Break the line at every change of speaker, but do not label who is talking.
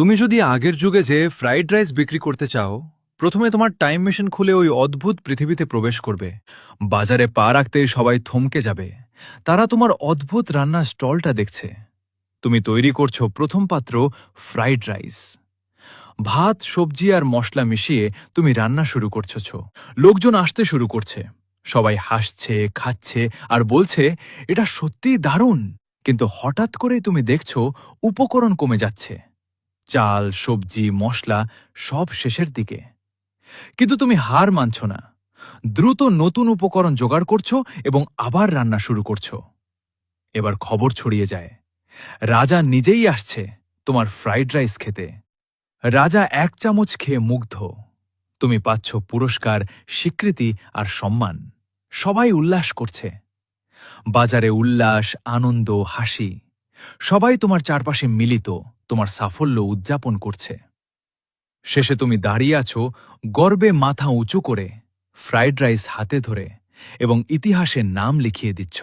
তুমি যদি আগের যুগে যে ফ্রাইড রাইস বিক্রি করতে চাও, প্রথমে তোমার টাইম মেশিন খুলে ওই অদ্ভুত পৃথিবীতে প্রবেশ করবে। বাজারে পা রাখতেই সবাই থমকে যাবে। তারা তোমার অদ্ভুত রান্নার স্টলটা দেখছে। তুমি তৈরি করছো প্রথম পাত্র ফ্রাইড রাইস। ভাত, সবজি আর মশলা মিশিয়ে তুমি রান্না শুরু করছো। লোকজন আসতে শুরু করছে। সবাই হাসছে, খাচ্ছে আর বলছে, এটা সত্যিই দারুণ। কিন্তু হঠাৎ করেই তুমি দেখছো উপকরণ কমে যাচ্ছে। চাল, সবজি, মশলা সব শেষের দিকে। কিন্তু তুমি হার মানছ না। দ্রুত নতুন উপকরণ জোগাড় করছো এবং আবার রান্না শুরু করছো। এবার খবর ছড়িয়ে যায়, রাজা নিজেই আসছে তোমার ফ্রাইড রাইস খেতে। রাজা এক চামচ খেয়ে মুগ্ধ। তুমি পাচ্ছ পুরস্কার, স্বীকৃতি আর সম্মান। সবাই উল্লাস করছে। বাজারে উল্লাস, আনন্দ, হাসি। সবাই তোমার চারপাশে মিলিত, তোমার সাফল্য উদযাপন করছে। শেষে তুমি দাঁড়িয়ে আছো গর্বে মাথা উঁচু করে, ফ্রাইড রাইস হাতে ধরে, এবং ইতিহাসে নাম লিখিয়ে দিচ্ছ।